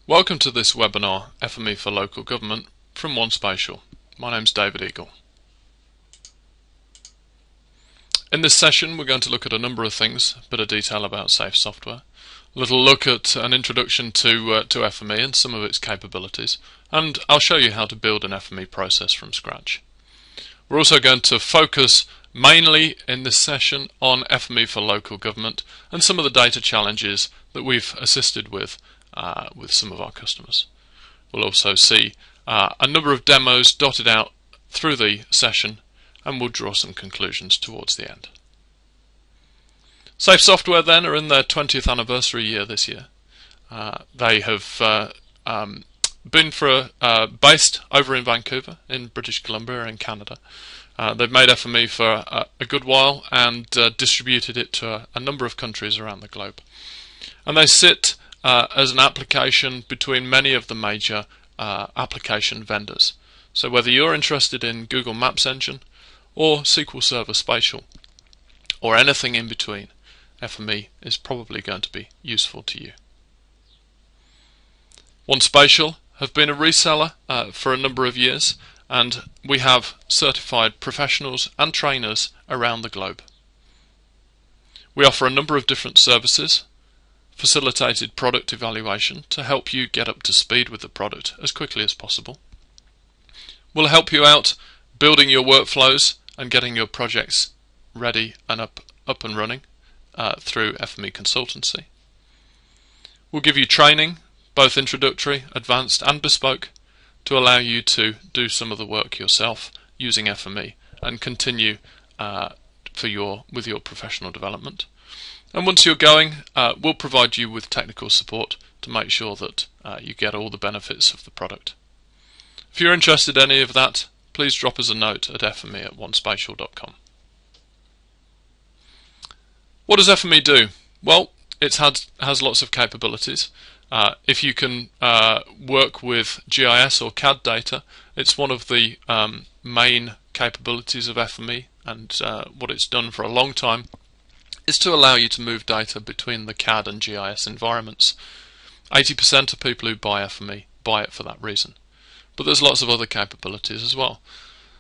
Welcome to this webinar, FME for Local Government, from One Spatial. My name's David Eagle. In this session we're going to look at a number of things, a bit of detail about safe software, a little look at an introduction to FME and some of its capabilities, and I'll show you how to build an FME process from scratch. We're also going to focus mainly in this session on FME for Local Government and some of the data challenges that we've assisted with some of our customers. We'll also see a number of demos dotted out through the session, and we'll draw some conclusions towards the end. Safe Software then are in their 20th anniversary year this year. They have been based over in Vancouver in British Columbia in Canada. They've made FME for a good while and distributed it to a number of countries around the globe. And they sit as an application between many of the major application vendors. So whether you're interested in Google Maps Engine or SQL Server Spatial or anything in between, FME is probably going to be useful to you. One Spatial have been a reseller for a number of years, and we have certified professionals and trainers around the globe. We offer a number of different services, facilitated product evaluation to help you get up to speed with the product as quickly as possible. We'll help you out building your workflows and getting your projects ready and up and running through FME consultancy. We'll give you training, both introductory, advanced and bespoke, to allow you to do some of the work yourself using FME and continue with your professional development. And once you're going, we'll provide you with technical support to make sure that you get all the benefits of the product. If you're interested in any of that, please drop us a note at fme@onespatial.com. What does FME do? Well, it has lots of capabilities. If you can work with GIS or CAD data, it's one of the main capabilities of FME, and what it's done for a long time is to allow you to move data between the CAD and GIS environments. 80% of people who buy FME buy it for that reason. But there's lots of other capabilities as well.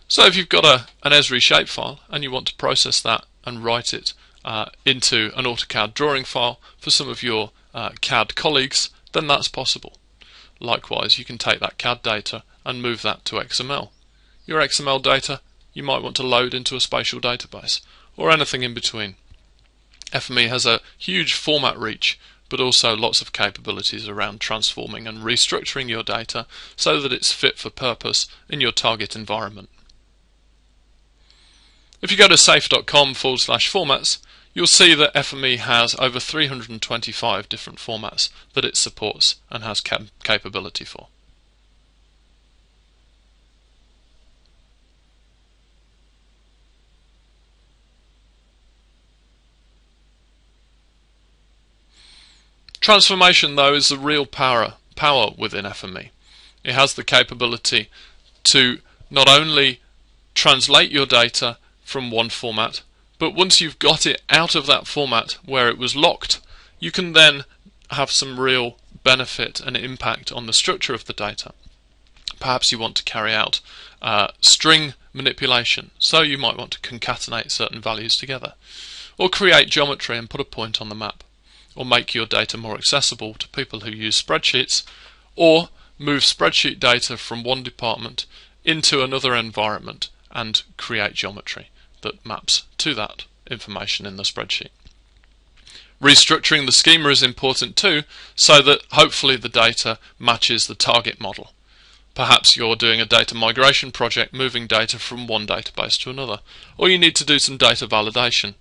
So if you've got an Esri shapefile and you want to process that and write it into an AutoCAD drawing file for some of your CAD colleagues, then that's possible. Likewise, you can take that CAD data and move that to XML. Your XML data you might want to load into a spatial database or anything in between. FME has a huge format reach, but also lots of capabilities around transforming and restructuring your data so that it's fit for purpose in your target environment. If you go to safe.com/formats, you'll see that FME has over 325 different formats that it supports and has capability for. Transformation, though, is the real power within FME. It has the capability to not only translate your data from one format, but once you've got it out of that format where it was locked, you can then have some real benefit and impact on the structure of the data. Perhaps you want to carry out string manipulation, so you might want to concatenate certain values together, or create geometry and put a point on the map, or make your data more accessible to people who use spreadsheets, or move spreadsheet data from one department into another environment and create geometry that maps to that information in the spreadsheet. Restructuring the schema is important too, so that hopefully the data matches the target model. Perhaps you're doing a data migration project, moving data from one database to another, or you need to do some data validation.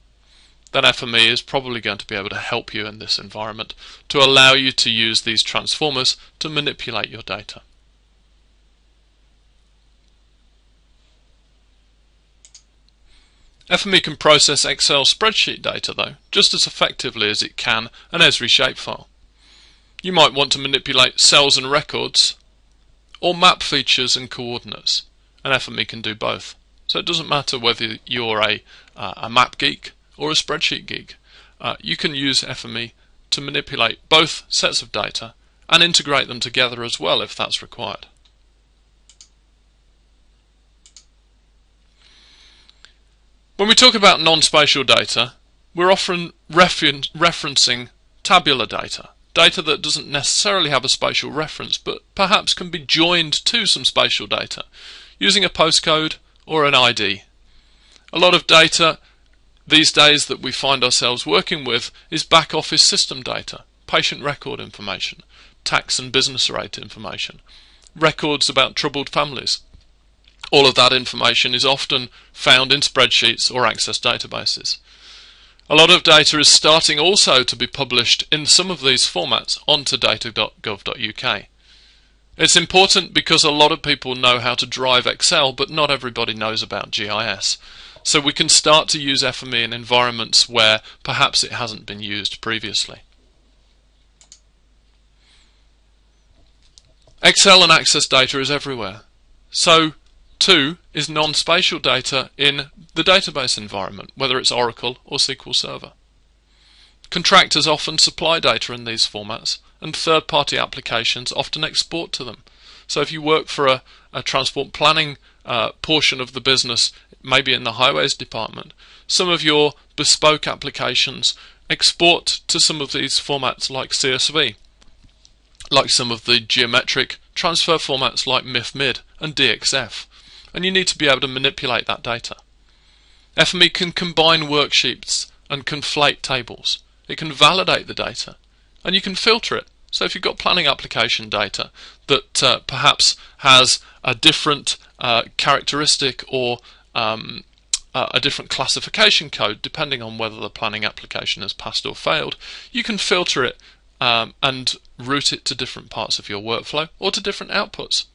Then FME is probably going to be able to help you in this environment to allow you to use these transformers to manipulate your data. FME can process Excel spreadsheet data, though, just as effectively as it can an Esri shapefile. You might want to manipulate cells and records, or map features and coordinates, and FME can do both. So it doesn't matter whether you're a map geek or a spreadsheet geek. You can use FME to manipulate both sets of data and integrate them together as well if that's required. When we talk about non-spatial data, we're often referencing tabular data, data that doesn't necessarily have a spatial reference but perhaps can be joined to some spatial data using a postcode or an ID. A lot of data these days that we find ourselves working with is back office system data, patient record information, tax and business rate information, records about troubled families. All of that information is often found in spreadsheets or Access databases. A lot of data is starting also to be published in some of these formats onto data.gov.uk. It's important because a lot of people know how to drive Excel, but not everybody knows about GIS. So we can start to use FME in environments where perhaps it hasn't been used previously. Excel and Access data is everywhere. So too is non-spatial data in the database environment, whether it's Oracle or SQL Server. Contractors often supply data in these formats, and third-party applications often export to them. So if you work for a transport planning portion of the business, maybe in the highways department, some of your bespoke applications export to some of these formats like CSV, like some of the geometric transfer formats like MIF-MID and DXF. And you need to be able to manipulate that data. FME can combine worksheets and conflate tables. It can validate the data, and you can filter it. So if you've got planning application data that perhaps has a different characteristic or a different classification code depending on whether the planning application has passed or failed, you can filter it and route it to different parts of your workflow or to different outputs.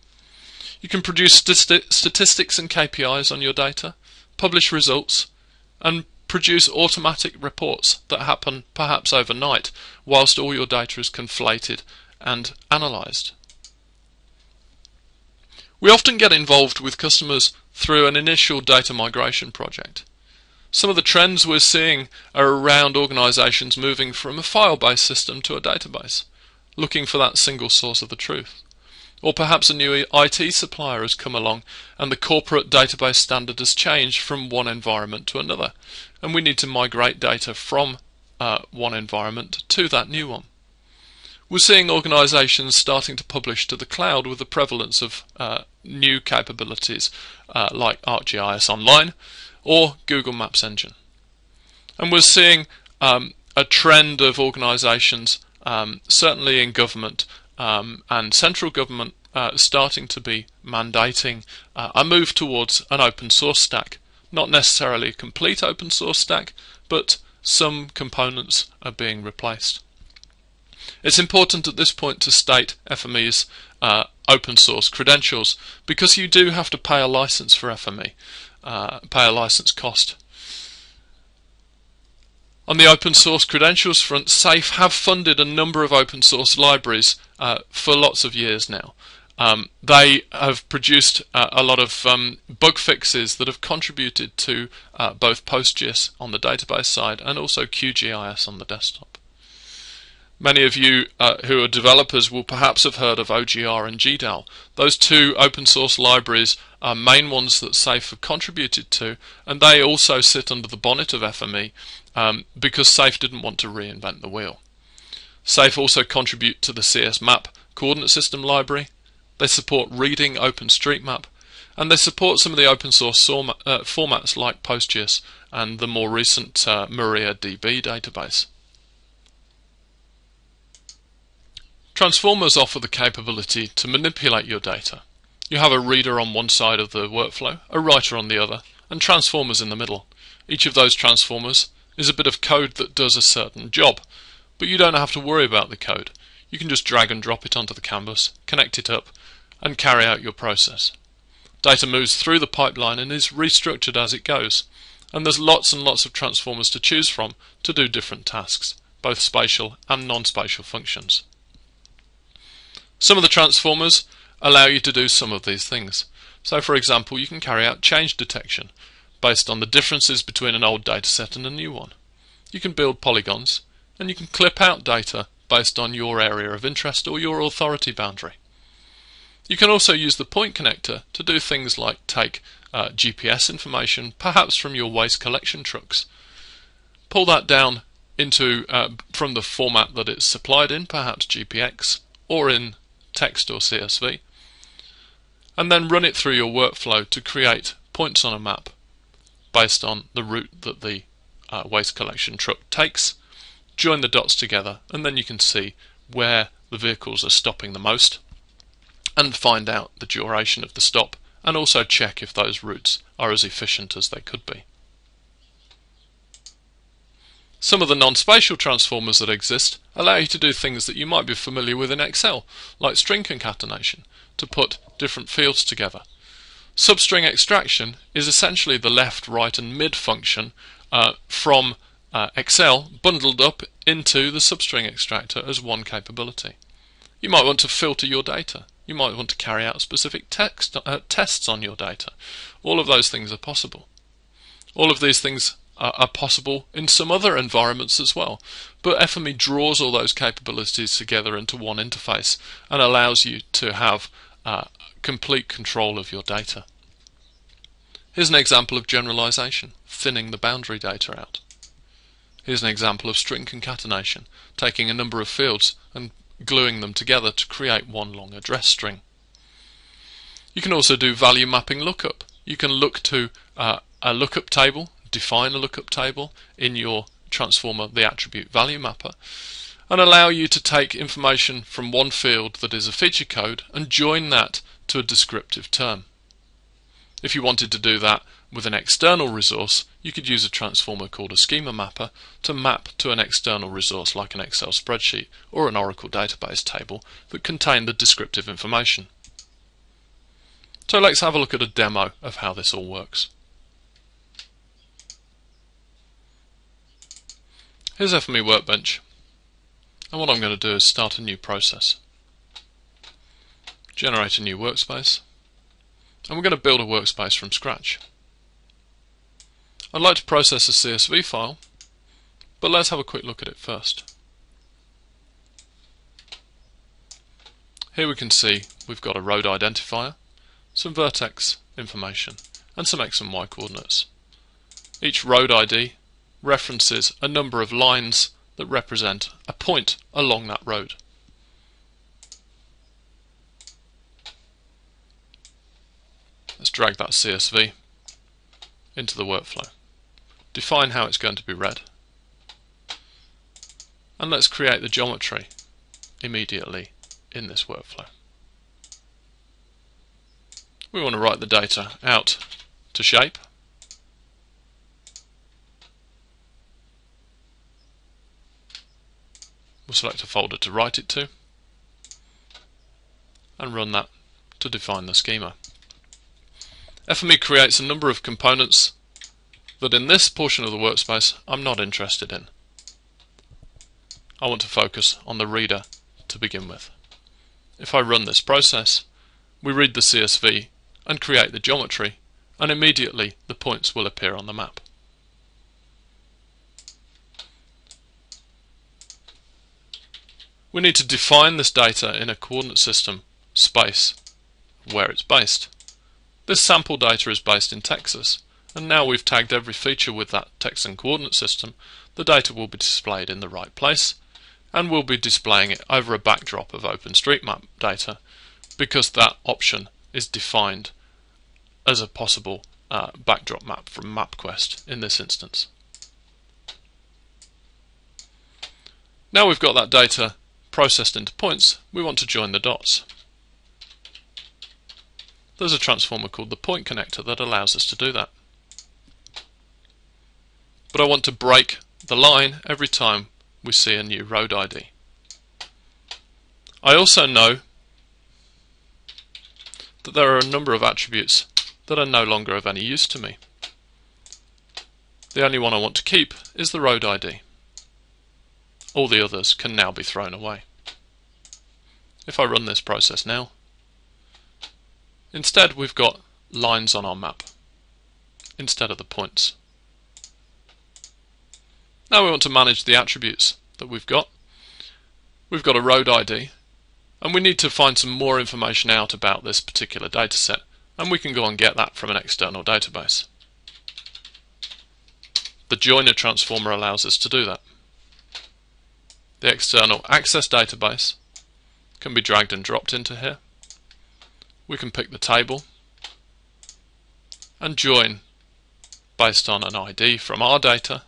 You can produce statistics and KPIs on your data, publish results, and produce automatic reports that happen perhaps overnight whilst all your data is conflated and analysed. We often get involved with customers through an initial data migration project. Some of the trends we're seeing are around organisations moving from a file-based system to a database, looking for that single source of the truth. Or perhaps a new IT supplier has come along and the corporate database standard has changed from one environment to another, and we need to migrate data from one environment to that new one. We're seeing organisations starting to publish to the cloud with the prevalence of new capabilities like ArcGIS Online or Google Maps Engine. And we're seeing a trend of organisations, certainly in government, and central government starting to be mandating a move towards an open source stack. Not necessarily a complete open source stack, but some components are being replaced. It's important at this point to state FME's open source credentials, because you do have to pay a license for FME, pay a license cost. On the open source credentials front, SAFE have funded a number of open source libraries for lots of years now. They have produced a lot of bug fixes that have contributed to both PostGIS on the database side and also QGIS on the desktop. Many of you who are developers will perhaps have heard of OGR and GDAL. Those two open source libraries are main ones that SAFE have contributed to, and they also sit under the bonnet of FME because SAFE didn't want to reinvent the wheel. SAFE also contribute to the CS-MAP coordinate system library. They support reading OpenStreetMap, and they support some of the open source formats like PostGIS and the more recent MyriadDB database. Transformers offer the capability to manipulate your data. You have a reader on one side of the workflow, a writer on the other, and transformers in the middle. Each of those transformers is a bit of code that does a certain job, but you don't have to worry about the code. You can just drag and drop it onto the canvas, connect it up, and carry out your process. Data moves through the pipeline and is restructured as it goes, and there's lots and lots of transformers to choose from to do different tasks, both spatial and non-spatial functions. Some of the transformers allow you to do some of these things. So for example, you can carry out change detection based on the differences between an old dataset and a new one. You can build polygons, and you can clip out data based on your area of interest or your authority boundary. You can also use the point connector to do things like take GPS information, perhaps from your waste collection trucks, pull that down into from the format that it's supplied in, perhaps GPX, or in text or CSV, and then run it through your workflow to create points on a map based on the route that the waste collection truck takes. Join the dots together, and then you can see where the vehicles are stopping the most and find out the duration of the stop, and also check if those routes are as efficient as they could be. Some of the non-spatial transformers that exist allow you to do things that you might be familiar with in Excel, like string concatenation, to put different fields together. Substring extraction is essentially the left, right and mid function from Excel bundled up into the substring extractor as one capability. You might want to filter your data. You might want to carry out specific tests on your data. All of those things are possible. All of these things are possible in some other environments as well. But FME draws all those capabilities together into one interface and allows you to have complete control of your data. Here's an example of generalization, thinning the boundary data out. Here's an example of string concatenation, taking a number of fields and gluing them together to create one long address string. You can also do value mapping lookup. You can look to a lookup table, define a lookup table in your transformer, the attribute value mapper, and allow you to take information from one field that is a feature code and join that to a descriptive term. If you wanted to do that with an external resource, you could use a transformer called a schema mapper to map to an external resource like an Excel spreadsheet or an Oracle database table that contain the descriptive information. So let's have a look at a demo of how this all works. Here's FME Workbench, and what I'm going to do is start a new process. Generate a new workspace, and we're going to build a workspace from scratch. I'd like to process a CSV file, but let's have a quick look at it first. Here we can see we've got a road identifier, some vertex information, and some X and Y coordinates. Each road ID references a number of lines that represent a point along that road. Let's drag that CSV into the workflow. Define how it's going to be read. And let's create the geometry immediately in this workflow. We want to write the data out to shape. We'll select a folder to write it to and run that to define the schema. FME creates a number of components that in this portion of the workspace I'm not interested in. I want to focus on the reader to begin with. If I run this process, we read the CSV and create the geometry, and immediately the points will appear on the map. We need to define this data in a coordinate system space where it's based. This sample data is based in Texas, and now we've tagged every feature with that Texan coordinate system. The data will be displayed in the right place, and we'll be displaying it over a backdrop of OpenStreetMap data because that option is defined as a possible backdrop map from MapQuest in this instance. Now we've got that data processed into points, we want to join the dots. There's a transformer called the point connector that allows us to do that. But I want to break the line every time we see a new road ID. I also know that there are a number of attributes that are no longer of any use to me. The only one I want to keep is the road ID. All the others can now be thrown away. If I run this process now, instead we've got lines on our map instead of the points. Now we want to manage the attributes that we've got. we've got a road ID, and we need to find some more information out about this particular dataset, and we can go and get that from an external database. The joiner transformer allows us to do that. The external access database can be dragged and dropped into here. We can pick the table and join based on an ID from our data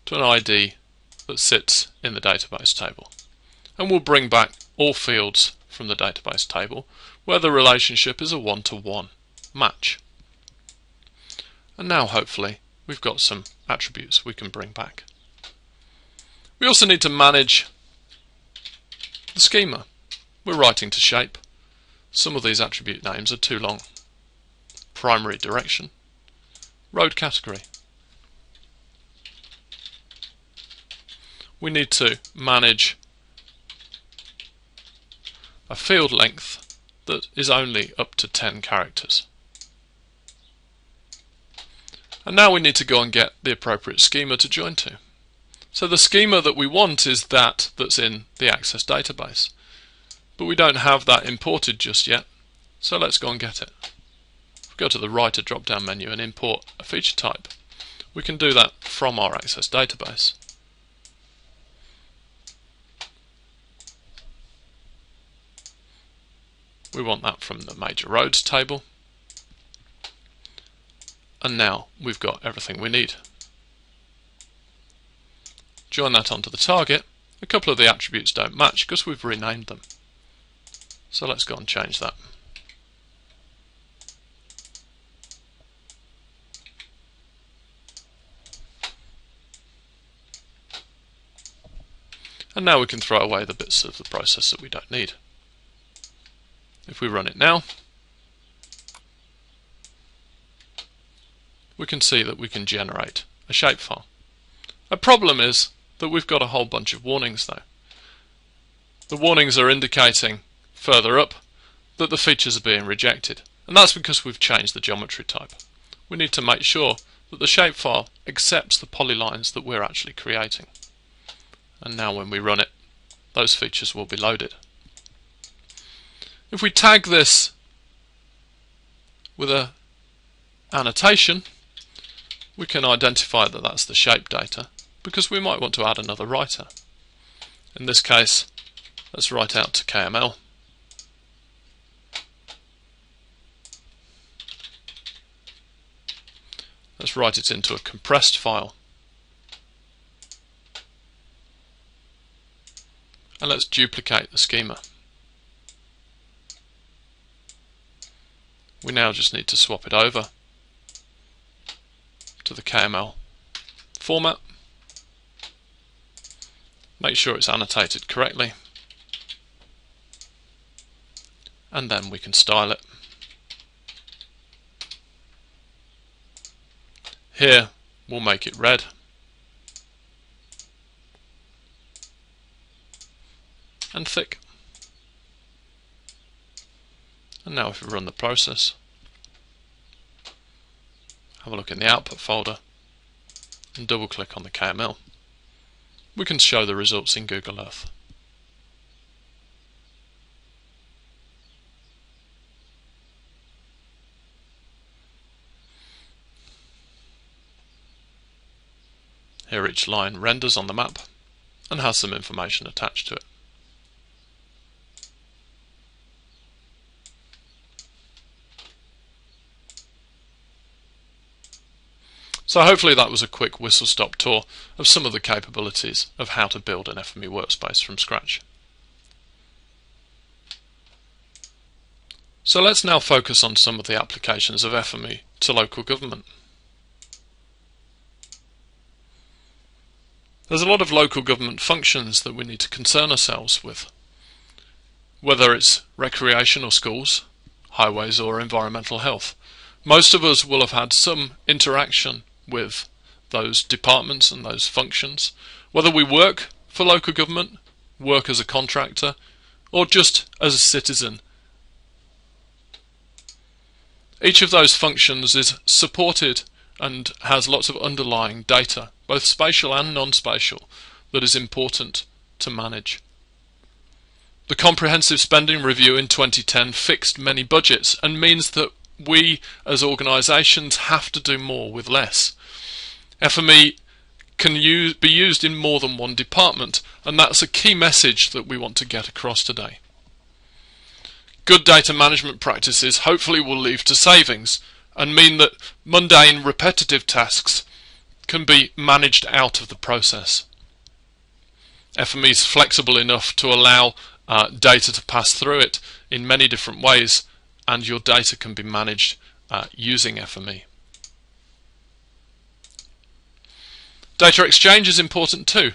to an ID that sits in the database table. And we'll bring back all fields from the database table where the relationship is a one-to-one match. And now hopefully we've got some attributes we can bring back. We also need to manage the schema. We're writing to shape. Some of these attribute names are too long. Primary direction, road category. We need to manage a field length that is only up to 10 characters. And now we need to go and get the appropriate schema to join to. So the schema that we want is that's in the Access database. But we don't have that imported just yet, so let's go and get it. Go to the Writer drop-down menu and import a feature type. We can do that from our Access database. We want that from the major roads table. And now we've got everything we need. Join that onto the target. A couple of the attributes don't match because we've renamed them. So let's go and change that. And now we can throw away the bits of the process that we don't need. If we run it now, we can see that we can generate a shapefile. A problem is that we've got a whole bunch of warnings though. The warnings are indicating further up that the features are being rejected, and that's because we've changed the geometry type. We need to make sure that the shapefile accepts the polylines that we're actually creating. And now when we run it, those features will be loaded. If we tag this with an annotation, we can identify that that's the shape data, because we might want to add another writer. In this case, let's write out to KML. Let's write it into a compressed file. And let's duplicate the schema. We now just need to swap it over to the KML format. Make sure it's annotated correctly. And then we can style it. Here we'll make it red. And thick. And now if we run the process, have a look in the output folder and double click on the KML, we can show the results in Google Earth. Here each line renders on the map and has some information attached to it. So hopefully that was a quick whistle-stop tour of some of the capabilities of how to build an FME workspace from scratch. So let's now focus on some of the applications of FME to local government. There's a lot of local government functions that we need to concern ourselves with, whether it's recreation or schools, highways or environmental health. Most of us will have had some interaction with those departments and those functions, whether we work for local government, work as a contractor, or just as a citizen. Each of those functions is supported and has lots of underlying data, both spatial and non-spatial, that is important to manage. The Comprehensive Spending Review in 2010 fixed many budgets and means that we as organisations have to do more with less. FME can be used in more than one department, and that's a key message that we want to get across today. Good data management practices hopefully will lead to savings and mean that mundane, repetitive tasks can be managed out of the process. FME is flexible enough to allow data to pass through it in many different ways, and your data can be managed using FME. Data exchange is important too.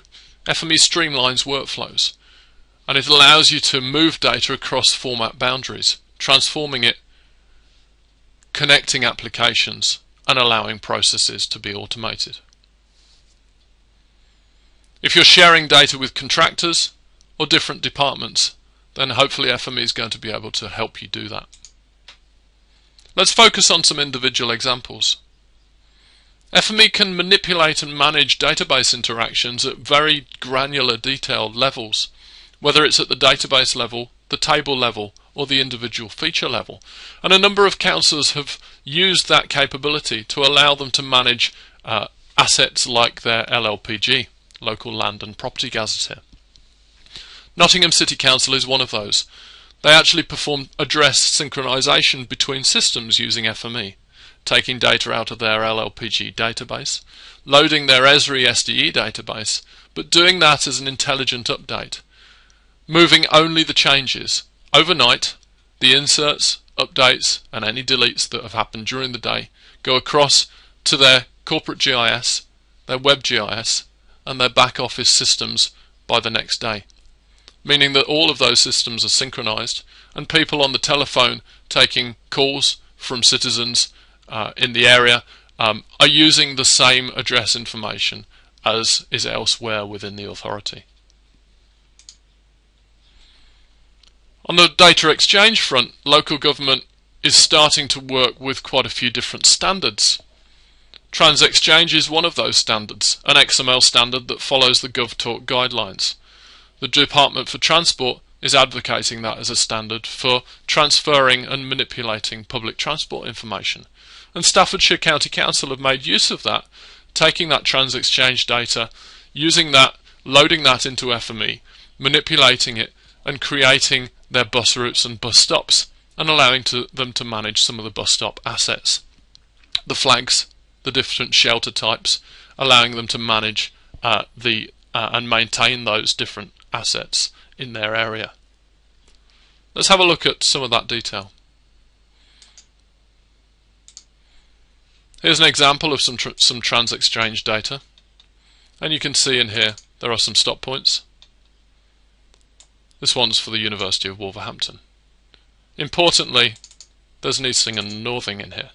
FME streamlines workflows, and it allows you to move data across format boundaries, transforming it, connecting applications, and allowing processes to be automated. If you're sharing data with contractors or different departments, then hopefully FME is going to be able to help you do that. Let's focus on some individual examples. FME can manipulate and manage database interactions at very granular detailed levels, whether it's at the database level, the table level, or the individual feature level. And a number of councils have used that capability to allow them to manage assets like their LLPG, Local Land and Property Gazetteer. Nottingham City Council is one of those. They actually perform address synchronization between systems using FME, taking data out of their LLPG database, loading their Esri SDE database, but doing that as an intelligent update, moving only the changes. Overnight, the inserts, updates, and any deletes that have happened during the day go across to their corporate GIS, their web GIS, and their back office systems by the next day, meaning that all of those systems are synchronized, and people on the telephone taking calls from citizens in the area are using the same address information as is elsewhere within the authority. On the data exchange front, local government is starting to work with quite a few different standards. TransExchange is one of those standards, an XML standard that follows the GovTalk guidelines. The Department for Transport is advocating that as a standard for transferring and manipulating public transport information. And Staffordshire County Council have made use of that, taking that TransExchange data, using that, loading that into FME, manipulating it, and creating their bus routes and bus stops, and allowing them to manage some of the bus stop assets. The flags, the different shelter types, allowing them to manage and maintain those different assets in their area. Let's have a look at some of that detail. Here's an example of some TransExchange data, and you can see in here there are some stop points. This one's for the University of Wolverhampton. Importantly, there's an Easting and Northing in here.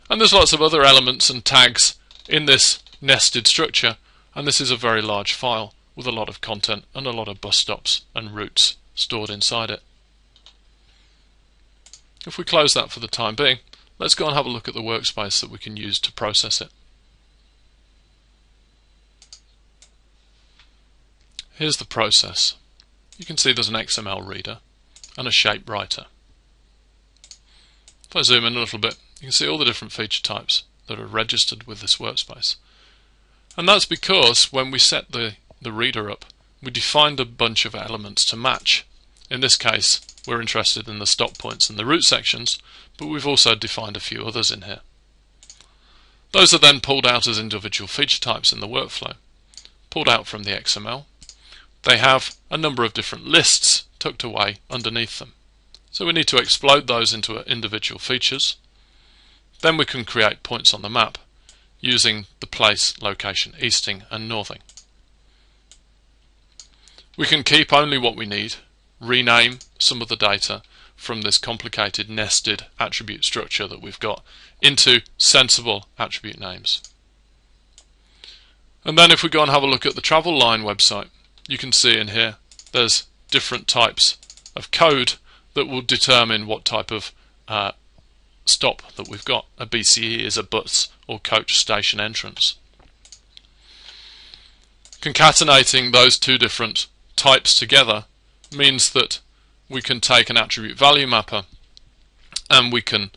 And there's lots of other elements and tags in this nested structure, and this is a very large file with a lot of content and a lot of bus stops and routes stored inside it. If we close that for the time being, let's go and have a look at the workspace that we can use to process it. Here's the process. You can see there's an XML reader and a shape writer. If I zoom in a little bit, you can see all the different feature types that are registered with this workspace. And that's because when we set the reader up, we defined a bunch of elements to match. In this case, we're interested in the stop points and the route sections, but we've also defined a few others in here. Those are then pulled out as individual feature types in the workflow, pulled out from the XML. They have a number of different lists tucked away underneath them. So we need to explode those into individual features. Then we can create points on the map using the place, location, easting and northing. We can keep only what we need, rename some of the data from this complicated nested attribute structure that we've got into sensible attribute names. And then if we go and have a look at the Travel Line website, you can see in here there's different types of code that will determine what type of stop that we've got. A BCE is a bus or coach station entrance. Concatenating those two different types together means that we can take an attribute value mapper and we can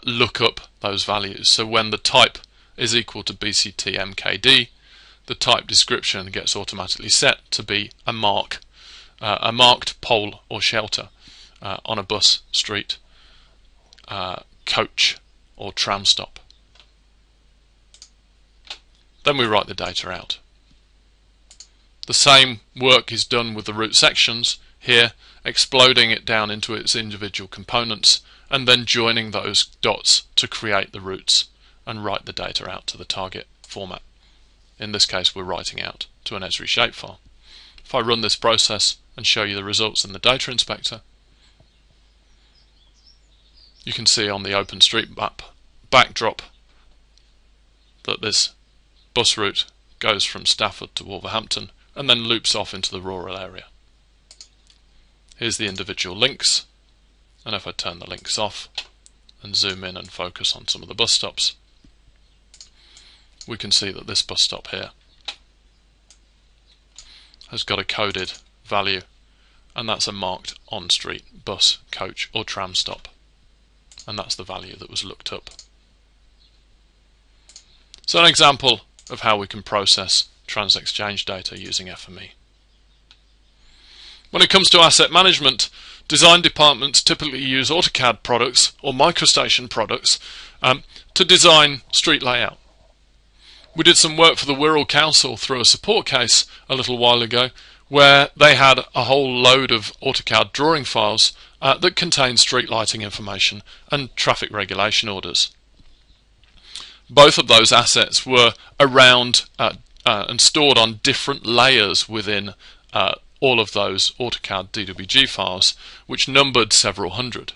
look up those values. So when the type is equal to BCT MKD, the type description gets automatically set to be a marked pole or shelter on a bus, street, coach or tram stop. Then we write the data out. The same work is done with the route sections here, exploding it down into its individual components and then joining those dots to create the routes and write the data out to the target format. In this case, we're writing out to an Esri shapefile. If I run this process and show you the results in the data inspector, you can see on the OpenStreetMap backdrop that this bus route goes from Stafford to Wolverhampton and then loops off into the rural area. Here's the individual links, and if I turn the links off and zoom in and focus on some of the bus stops, we can see that this bus stop here has got a coded value, and that's a marked on-street bus, coach or tram stop, and that's the value that was looked up. So an example of how we can process trans-exchange data using FME. When it comes to asset management, design departments typically use AutoCAD products or MicroStation products to design street layout. We did some work for the Wirral Council through a support case a little while ago where they had a whole load of AutoCAD drawing files that contained street lighting information and traffic regulation orders. Both of those assets were around and stored on different layers within all of those AutoCAD DWG files, which numbered several hundred.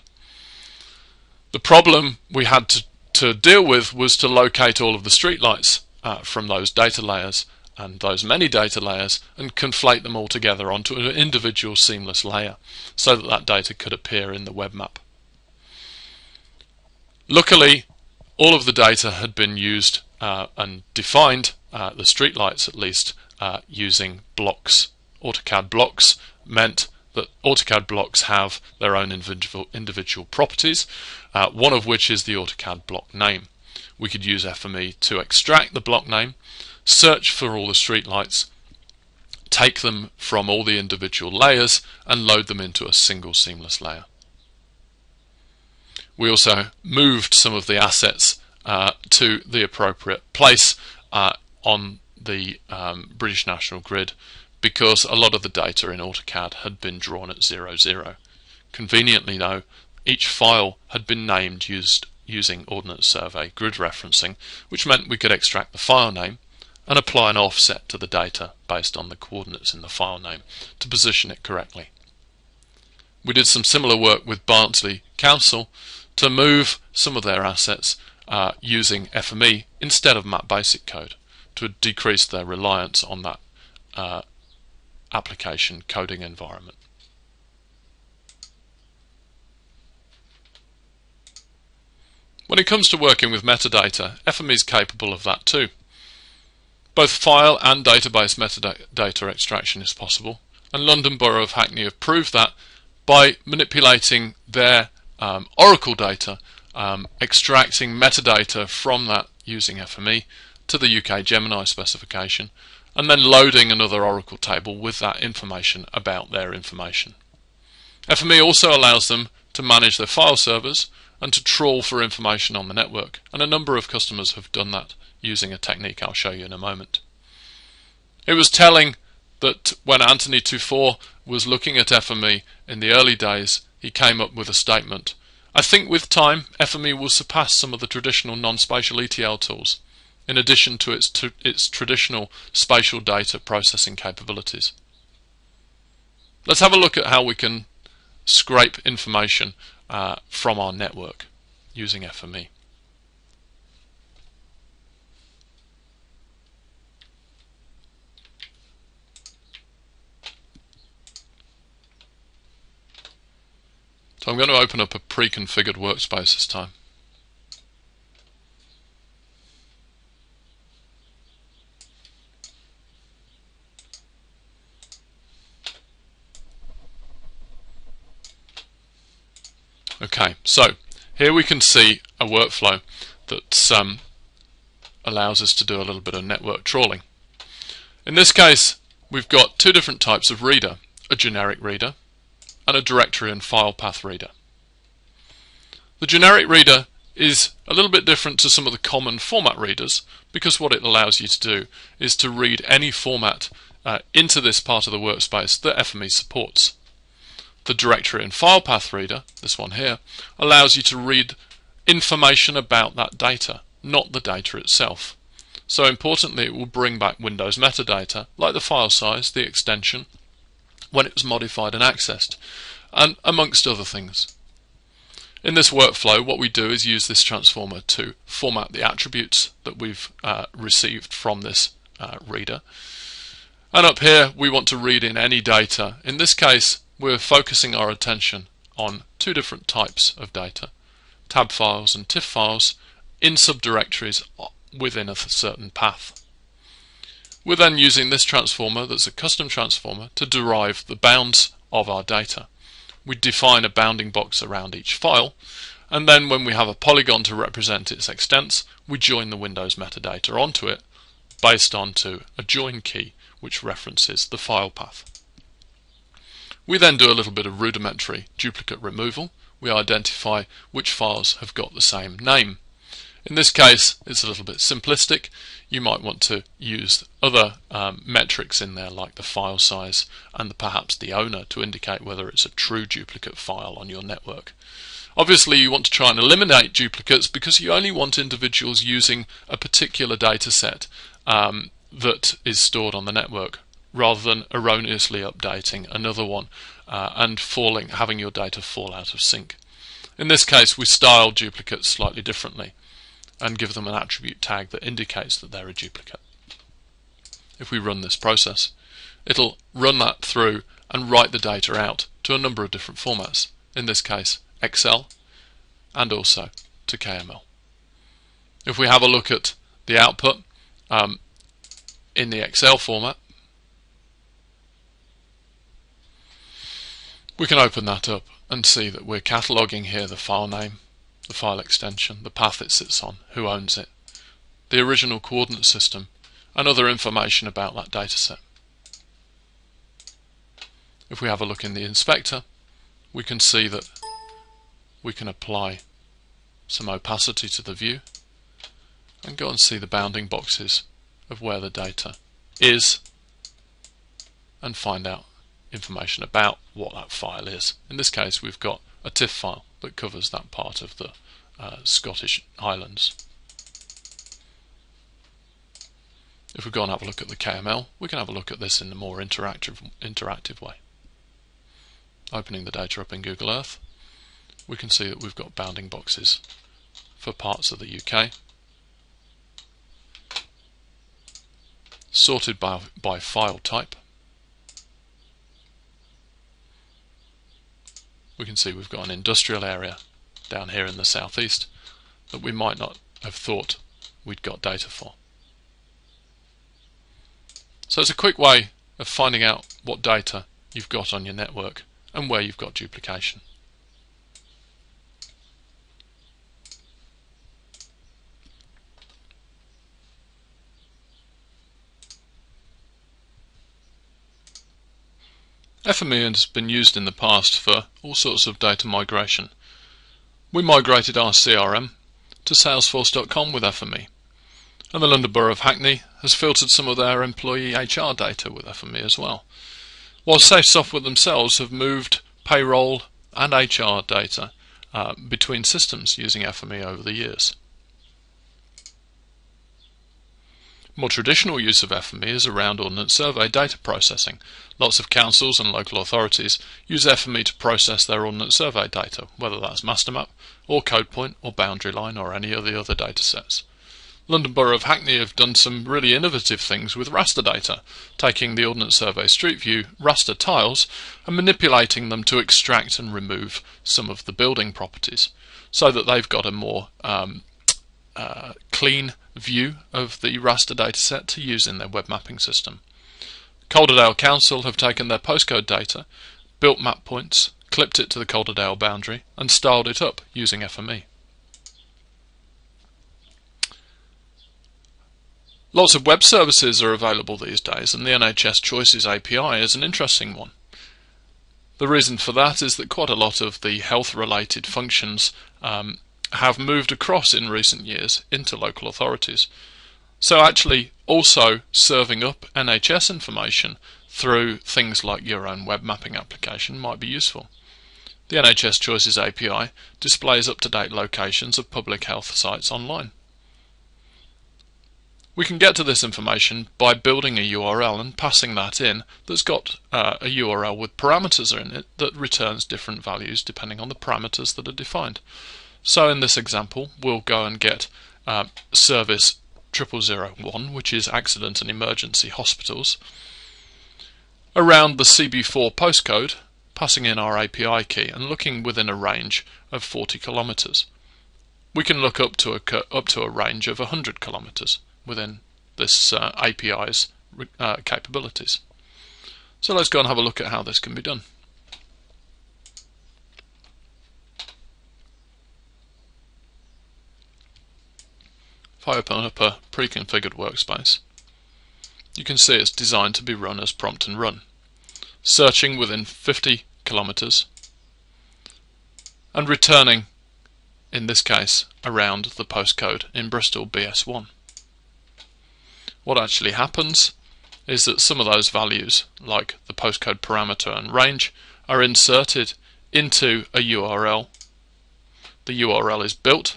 The problem we had to deal with was to locate all of the streetlights from those data layers and those many data layers and conflate them all together onto an individual seamless layer so that that data could appear in the web map. Luckily, all of the data had been used and defined, the streetlights at least, using blocks. AutoCAD blocks meant that AutoCAD blocks have their own individual properties, one of which is the AutoCAD block name. We could use FME to extract the block name, search for all the streetlights, take them from all the individual layers and load them into a single seamless layer. We also moved some of the assets to the appropriate place on the British National Grid because a lot of the data in AutoCAD had been drawn at 00. Conveniently though, each file had been named using Ordnance Survey grid referencing, which meant we could extract the file name and apply an offset to the data based on the coordinates in the file name to position it correctly. We did some similar work with Barnsley Council to move some of their assets using FME instead of map basic code to decrease their reliance on that application coding environment. When it comes to working with metadata, FME is capable of that too. Both file and database metadata extraction is possible, and London Borough of Hackney have proved that by manipulating their Oracle data, extracting metadata from that using FME to the UK Gemini specification, and then loading another Oracle table with that information about their information. FME also allows them to manage their file servers and to trawl for information on the network, and a number of customers have done that using a technique I'll show you in a moment. It was telling that when Anthony Tufore was looking at FME in the early days, he came up with a statement: I think with time FME will surpass some of the traditional non-spatial ETL tools, in addition to its traditional spatial data processing capabilities. Let's have a look at how we can scrape information from our network using FME. So I'm going to open up a pre-configured workspace this time. Okay, so here we can see a workflow that allows us to do a little bit of network trawling. In this case, we've got two different types of reader, a generic reader and a directory and file path reader. The generic reader is a little bit different to some of the common format readers because what it allows you to do is to read any format into this part of the workspace that FME supports. The directory and file path reader, this one here, allows you to read information about that data, not the data itself. So importantly, it will bring back Windows metadata like the file size, the extension, when it was modified and accessed, and amongst other things. In this workflow, what we do is use this transformer to format the attributes that we've received from this reader. And up here, we want to read in any data. In this case, we're focusing our attention on two different types of data, tab files and TIFF files in subdirectories within a certain path. We're then using this transformer, that's a custom transformer, to derive the bounds of our data. We define a bounding box around each file, and then when we have a polygon to represent its extents, we join the Windows metadata onto it based onto a join key which references the file path. We then do a little bit of rudimentary duplicate removal. We identify which files have got the same name. In this case, it's a little bit simplistic. You might want to use other metrics in there like the file size and perhaps the owner to indicate whether it's a true duplicate file on your network. Obviously, you want to try and eliminate duplicates because you only want individuals using a particular data set that is stored on the network, rather than erroneously updating another one and having your data fall out of sync. In this case, we style duplicates slightly differently and give them an attribute tag that indicates that they're a duplicate. If we run this process, it'll run that through and write the data out to a number of different formats, in this case Excel and also to KML. If we have a look at the output in the Excel format, we can open that up and see that we're cataloging here the file name, the file extension, the path it sits on, who owns it, the original coordinate system, and other information about that dataset. If we have a look in the inspector, we can see that we can apply some opacity to the view and go and see the bounding boxes of where the data is and find out information about what that file is. In this case, we've got a TIFF file that covers that part of the Scottish Highlands. If we go and have a look at the KML, we can have a look at this in a more interactive way. Opening the data up in Google Earth, we can see that we've got bounding boxes for parts of the UK, sorted by file type. We can see we've got an industrial area down here in the southeast that we might not have thought we'd got data for. So it's a quick way of finding out what data you've got on your network and where you've got duplication. FME has been used in the past for all sorts of data migration. We migrated our CRM to Salesforce.com with FME, and the London Borough of Hackney has filtered some of their employee HR data with FME as well, while Safe Software themselves have moved payroll and HR data between systems using FME over the years. More traditional use of FME is around Ordnance Survey data processing. Lots of councils and local authorities use FME to process their Ordnance Survey data, whether that's mastermap or code point or boundary line or any of the other data sets. London Borough of Hackney have done some really innovative things with raster data, taking the Ordnance Survey Street View raster tiles and manipulating them to extract and remove some of the building properties so that they've got a more clean view of the raster dataset to use in their web mapping system. Calderdale Council have taken their postcode data, built map points, clipped it to the Calderdale boundary and styled it up using FME. Lots of web services are available these days, and the NHS Choices API is an interesting one. The reason for that is that quite a lot of the health-related functions have moved across in recent years into local authorities. So actually also serving up NHS information through things like your own web mapping application might be useful. The NHS Choices API displays up-to-date locations of public health sites online. We can get to this information by building a URL and passing that in that's got a URL with parameters in it that returns different values depending on the parameters that are defined. So in this example, we'll go and get service 0001, which is accident and emergency hospitals, around the CB4 postcode, passing in our API key and looking within a range of 40 kilometers. We can look up to a range of 100 kilometers within this API's capabilities. So let's go and have a look at how this can be done. If I open up a pre-configured workspace, you can see it's designed to be run as prompt and run, searching within 50 kilometers and returning, in this case, around the postcode in Bristol BS1. What actually happens is that some of those values, like the postcode parameter and range, are inserted into a URL. The URL is built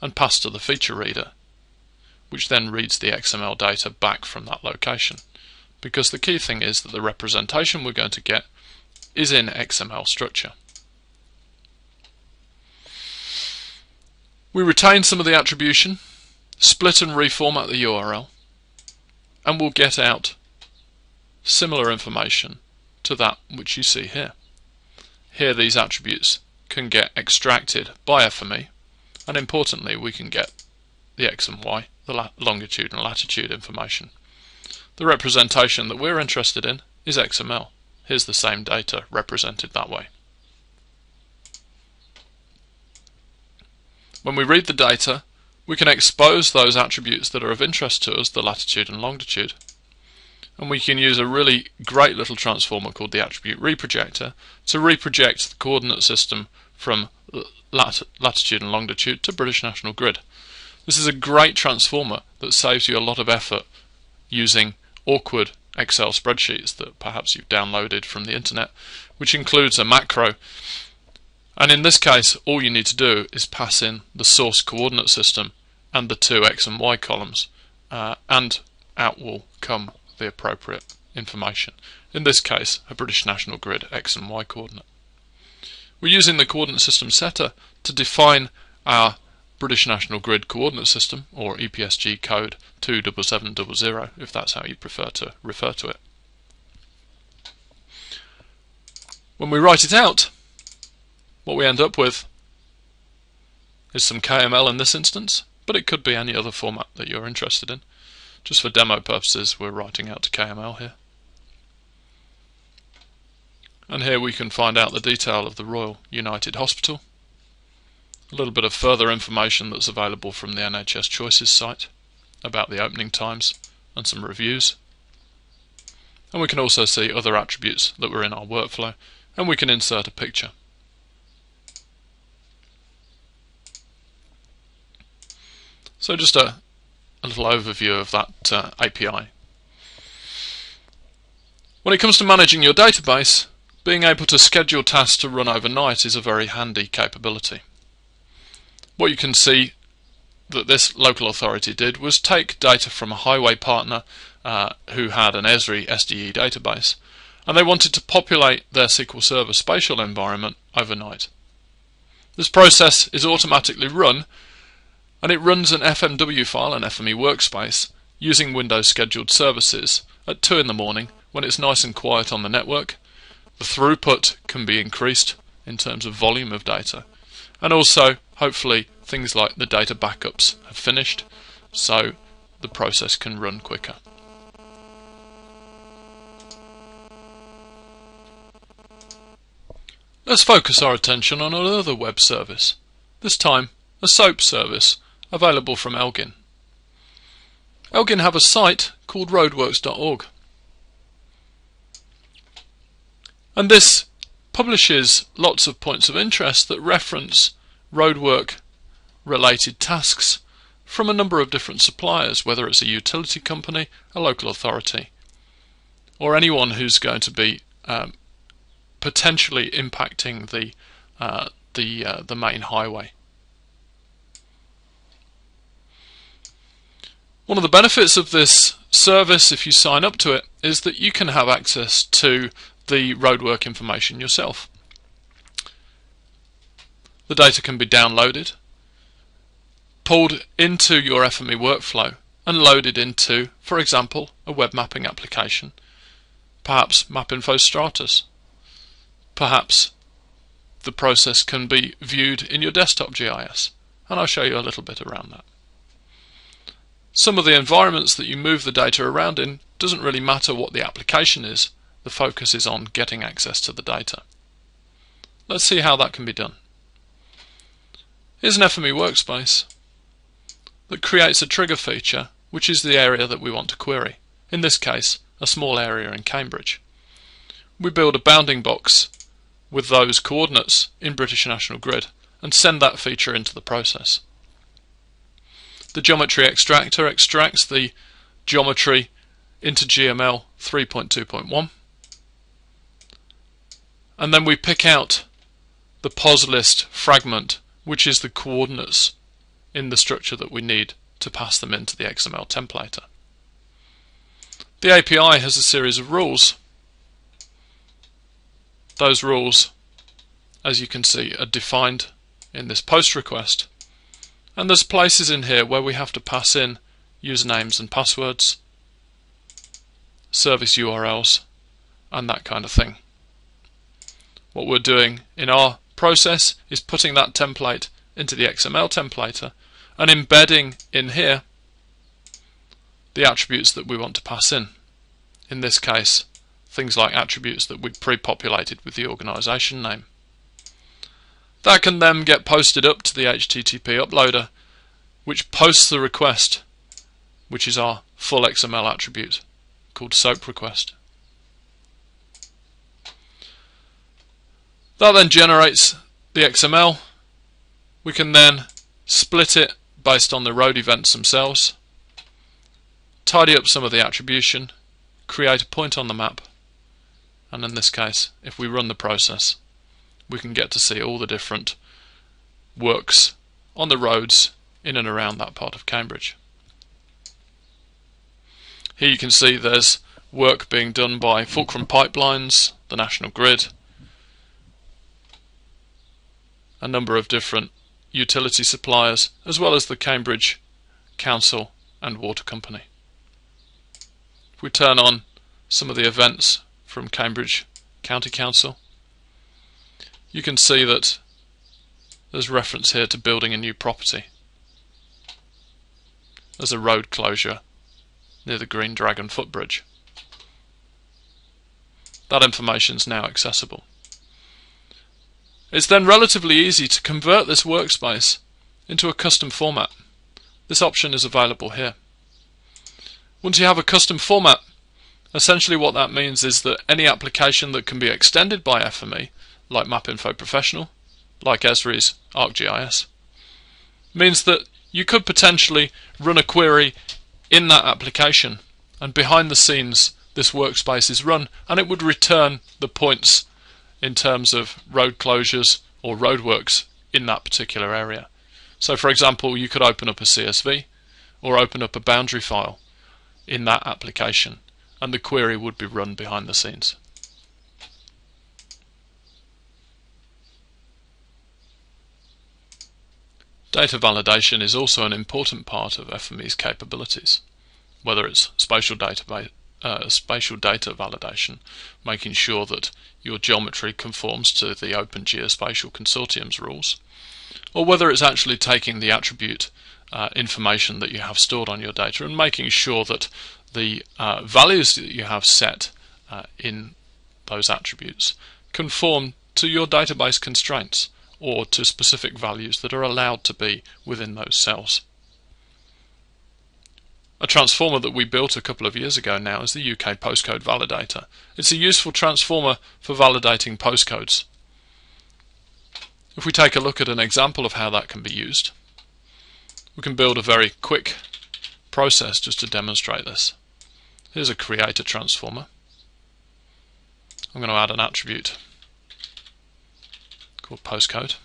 and passed to the feature reader, which then reads the XML data back from that location. Because the key thing is that the representation we're going to get is in XML structure. We retain some of the attribution, split and reformat the URL, and we'll get out similar information to that which you see here. Here these attributes can get extracted by FME, and importantly we can get the X and Y, the longitude and latitude information. The representation that we're interested in is XML. Here's the same data represented that way. When we read the data, we can expose those attributes that are of interest to us, the latitude and longitude, and we can use a really great little transformer called the attribute reprojector to reproject the coordinate system from latitude and longitude to British National Grid. This is a great transformer that saves you a lot of effort using awkward Excel spreadsheets that perhaps you've downloaded from the internet, which includes a macro. And in this case, all you need to do is pass in the source coordinate system and the two X and Y columns, and out will come the appropriate information. In this case, a British National Grid X and Y coordinate. We're using the coordinate system setter to define our British National Grid coordinate system, or EPSG code 27700, if that's how you prefer to refer to it. When we write it out, what we end up with is some KML in this instance, but it could be any other format that you're interested in. Just for demo purposes, we're writing out to KML here. And here we can find out the detail of the Royal United Hospital, a little bit of further information that's available from the NHS Choices site about the opening times and some reviews. And we can also see other attributes that were in our workflow, and we can insert a picture. So just a little overview of that API. When it comes to managing your database, being able to schedule tasks to run overnight is a very handy capability. What you can see that this local authority did was take data from a highway partner who had an Esri SDE database, and they wanted to populate their SQL Server spatial environment overnight. This process is automatically run, and it runs an FMW file, an FME workspace, using Windows scheduled services at 2 in the morning when it's nice and quiet on the network. The throughput can be increased in terms of volume of data, and also hopefully things like the data backups have finished, so the process can run quicker. Let's focus our attention on another web service, this time a SOAP service available from Elgin. Elgin have a site called roadworks.org, and this publishes lots of points of interest that reference roadwork related tasks from a number of different suppliers, whether it's a utility company, a local authority, or anyone who's going to be potentially impacting the main highway. One of the benefits of this service, if you sign up to it, is that you can have access to the roadwork information yourself. The data can be downloaded, pulled into your FME workflow and loaded into, for example, a web mapping application, perhaps MapInfo Stratus. Perhaps the process can be viewed in your desktop GIS, and I'll show you a little bit around that. Some of the environments that you move the data around in doesn't really matter what the application is. The focus is on getting access to the data. Let's see how that can be done. Here's an FME workspace that creates a trigger feature, which is the area that we want to query. In this case, a small area in Cambridge. We build a bounding box with those coordinates in British National Grid and send that feature into the process. The geometry extractor extracts the geometry into GML 3.2.1, and then we pick out the pos list fragment, which is the coordinates in the structure that we need to pass them into the XML templater. The API has a series of rules. Those rules, as you can see, are defined in this post request, and there's places in here where we have to pass in usernames and passwords, service URLs, and that kind of thing. What we're doing in our process is putting that template into the XML templater and embedding in here the attributes that we want to pass in. In this case, things like attributes that we pre-populated with the organization name. That can then get posted up to the HTTP uploader, which posts the request, which is our full XML attribute called SOAP request. That then generates the XML. We can then split it based on the road events themselves, tidy up some of the attribution, create a point on the map, and in this case, if we run the process, we can get to see all the different works on the roads in and around that part of Cambridge. Here you can see there's work being done by Fulcrum Pipelines, the National Grid, a number of different utility suppliers, as well as the Cambridge Council and Water Company. If we turn on some of the events from Cambridge County Council, you can see that there's reference here to building a new property. There's a road closure near the Green Dragon footbridge. That information is now accessible. It's then relatively easy to convert this workspace into a custom format. This option is available here. Once you have a custom format, essentially what that means is that any application that can be extended by FME, like MapInfo Professional, like Esri's ArcGIS, means that you could potentially run a query in that application, and behind the scenes this workspace is run, and it would return the points in terms of road closures or roadworks in that particular area. So for example, you could open up a CSV or open up a boundary file in that application, and the query would be run behind the scenes. Data validation is also an important part of FME's capabilities, whether it's spatial data validation, making sure that your geometry conforms to the Open Geospatial Consortium's rules, or whether it's actually taking the attribute information that you have stored on your data and making sure that the values that you have set in those attributes conform to your database constraints or to specific values that are allowed to be within those cells. A transformer that we built a couple of years ago now is the UK postcode validator. It's a useful transformer for validating postcodes. If we take a look at an example of how that can be used, we can build a very quick process just to demonstrate this. Here's a creator transformer. I'm going to add an attribute called postcode.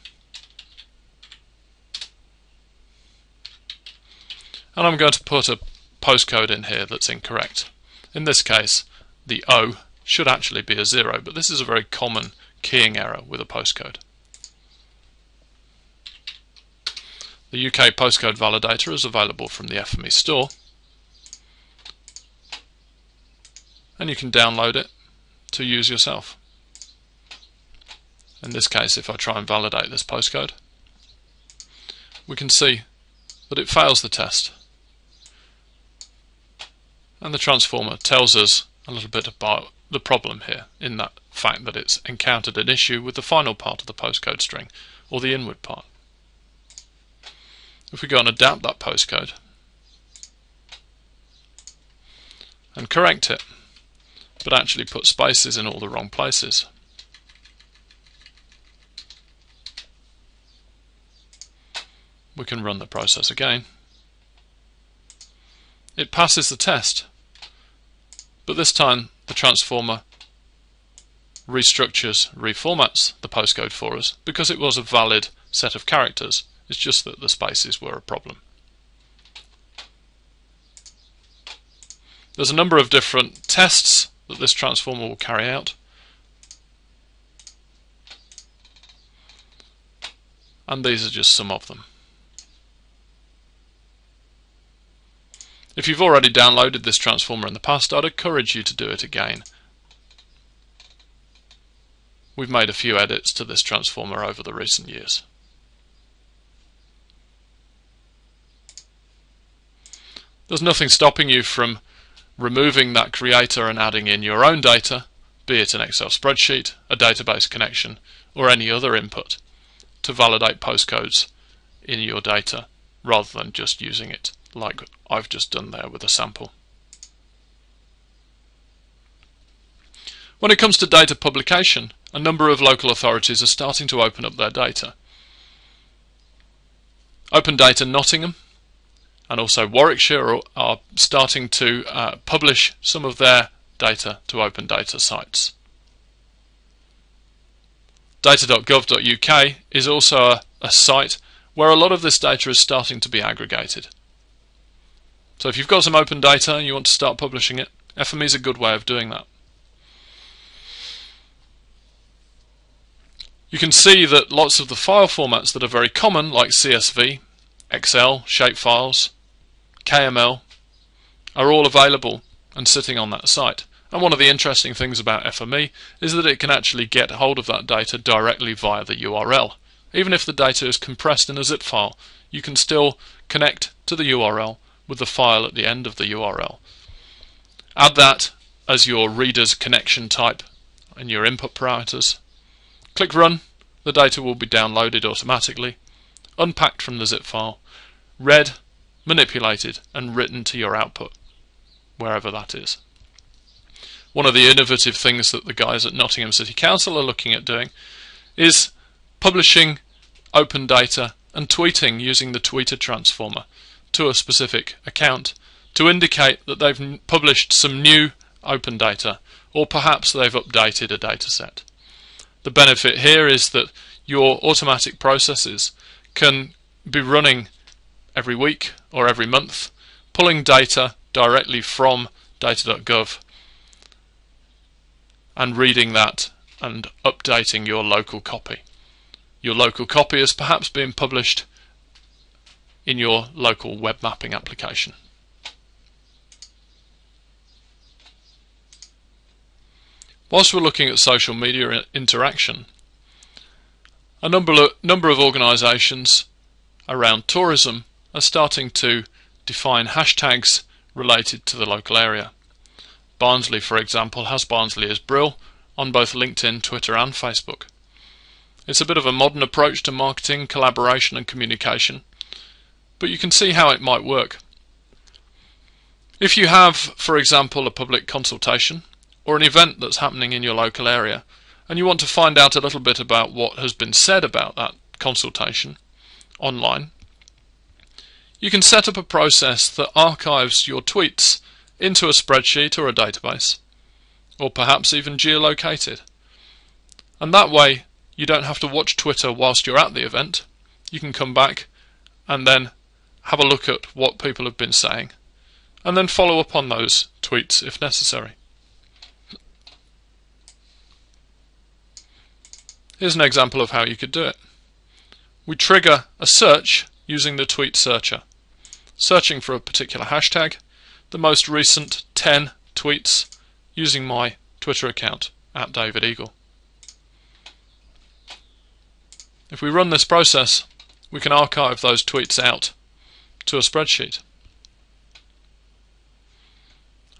And I'm going to put a postcode in here that's incorrect. In this case, the O should actually be a 0, but this is a very common keying error with a postcode. The UK postcode validator is available from the FME store, and you can download it to use yourself. In this case, if I try and validate this postcode, we can see that it fails the test. And the transformer tells us a little bit about the problem here, in that fact that it's encountered an issue with the final part of the postcode string, or the inward part. If we go and adapt that postcode and correct it, but actually put spaces in all the wrong places, we can run the process again. It passes the test, but this time the transformer restructures, reformats the postcode for us because it was a valid set of characters. It's just that the spaces were a problem. There's a number of different tests that this transformer will carry out, and these are just some of them. If you've already downloaded this transformer in the past, I'd encourage you to do it again. We've made a few edits to this transformer over the recent years. There's nothing stopping you from removing that creator and adding in your own data, be it an Excel spreadsheet, a database connection, or any other input, to validate postcodes in your data rather than just using it like I've just done there with a sample. When it comes to data publication, a number of local authorities are starting to open up their data. Open Data Nottingham and also Warwickshire are starting to publish some of their data to open data sites. Data.gov.uk is also a site where a lot of this data is starting to be aggregated. So if you've got some open data and you want to start publishing it, FME is a good way of doing that. You can see that lots of the file formats that are very common, like CSV, Excel, shapefiles, KML, are all available and sitting on that site. And one of the interesting things about FME is that it can actually get hold of that data directly via the URL. Even if the data is compressed in a zip file, you can still connect to the URL with the file at the end of the URL. Add that as your reader's connection type and your input parameters. Click Run. The data will be downloaded automatically, unpacked from the zip file, read, manipulated, and written to your output, wherever that is. One of the innovative things that the guys at Nottingham City Council are looking at doing is publishing open data and tweeting using the tweeter transformer to a specific account to indicate that they've published some new open data, or perhaps they've updated a data set. The benefit here is that your automatic processes can be running every week or every month, pulling data directly from data.gov and reading that and updating your local copy. Your local copy is perhaps being published in your local web mapping application. Whilst we're looking at social media interaction, a number of organisations around tourism are starting to define hashtags related to the local area. Barnsley, for example, has Barnsley as Brill on both LinkedIn, Twitter and Facebook. It's a bit of a modern approach to marketing, collaboration and communication, but you can see how it might work. If you have, for example, a public consultation or an event that's happening in your local area, and you want to find out a little bit about what has been said about that consultation online, you can set up a process that archives your tweets into a spreadsheet or a database, or perhaps even geolocated. And that way you don't have to watch Twitter whilst you're at the event. You can come back and then have a look at what people have been saying, and then follow up on those tweets if necessary. Here's an example of how you could do it. We trigger a search using the tweet searcher, searching for a particular hashtag, the most recent 10 tweets using my Twitter account @DavidEagle. If we run this process, we can archive those tweets out to a spreadsheet.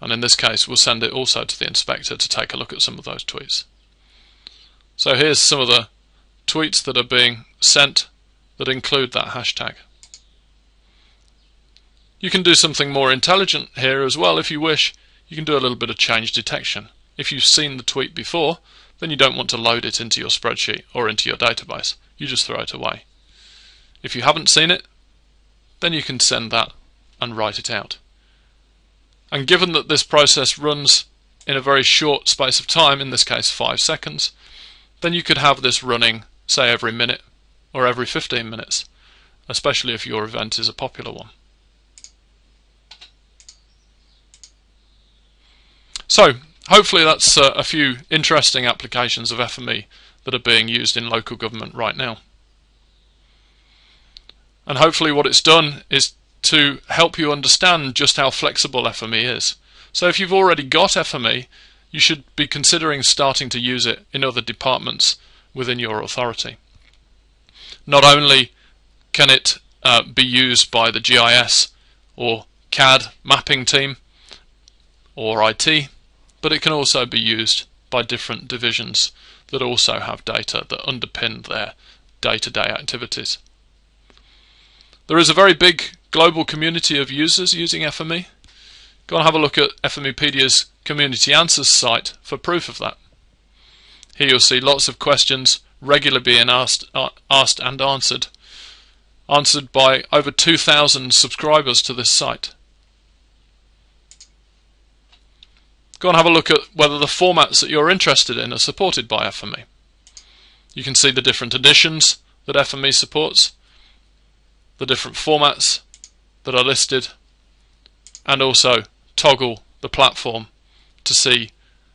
And in this case, we'll send it also to the inspector to take a look at some of those tweets. So here's some of the tweets that are being sent that include that hashtag. You can do something more intelligent here as well if you wish. You can do a little bit of change detection. If you've seen the tweet before, then you don't want to load it into your spreadsheet or into your database. You just throw it away. If you haven't seen it, then you can send that and write it out. And given that this process runs in a very short space of time, in this case 5 seconds, then you could have this running, say, every minute or every 15 minutes, especially if your event is a popular one. So, hopefully that's a few interesting applications of FME that are being used in local government right now. And hopefully what it's done is to help you understand just how flexible FME is. So if you've already got FME, you should be considering starting to use it in other departments within your authority. Not only can it be used by the GIS or CAD mapping team or IT, but it can also be used by different divisions that also have data that underpin their day-to-day activities. There is a very big global community of users using FME. Go and have a look at FMEpedia's Community Answers site for proof of that. Here you'll see lots of questions regularly being asked and answered by over 2,000 subscribers to this site. Go and have a look at whether the formats that you're interested in are supported by FME. You can see the different editions that FME supports, the different formats that are listed, and also toggle the platform to see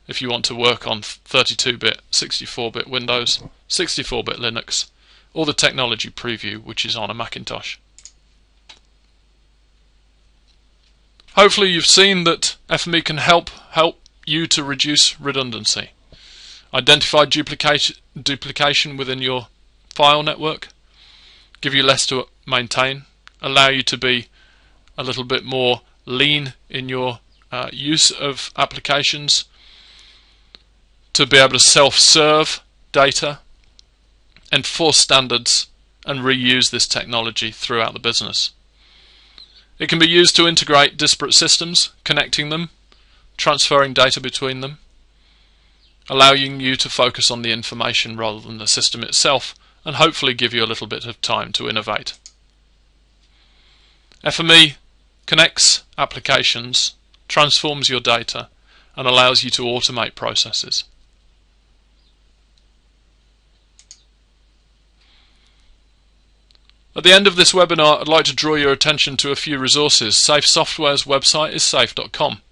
if you want to work on 32-bit, 64-bit Windows, 64-bit Linux, or the technology preview, which is on a Macintosh. Hopefully you've seen that FME can help you to reduce redundancy, identify duplication within your file network, give you less to maintain, allow you to be a little bit more lean in your use of applications, to be able to self-serve data, enforce standards, and reuse this technology throughout the business. It can be used to integrate disparate systems, connecting them, transferring data between them, allowing you to focus on the information rather than the system itself, and hopefully give you a little bit of time to innovate. FME connects applications, transforms your data, and allows you to automate processes. At the end of this webinar, I'd like to draw your attention to a few resources. Safe Software's website is safe.com.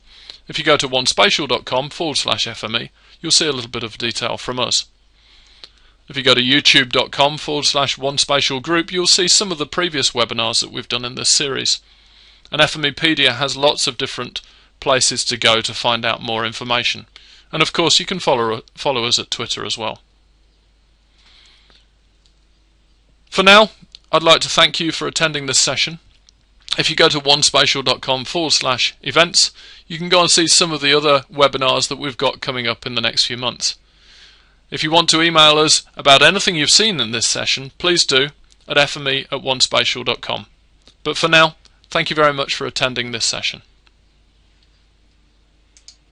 If you go to onespatial.com/FME, you'll see a little bit of detail from us. If you go to youtube.com/OneSpatial group, you'll see some of the previous webinars that we've done in this series. And FMEpedia has lots of different places to go to find out more information. And of course you can follow us at Twitter as well. For now, I'd like to thank you for attending this session. If you go to onespatial.com/events, you can go and see some of the other webinars that we've got coming up in the next few months. If you want to email us about anything you've seen in this session, please do at fme@onespatial.com. But for now, thank you very much for attending this session.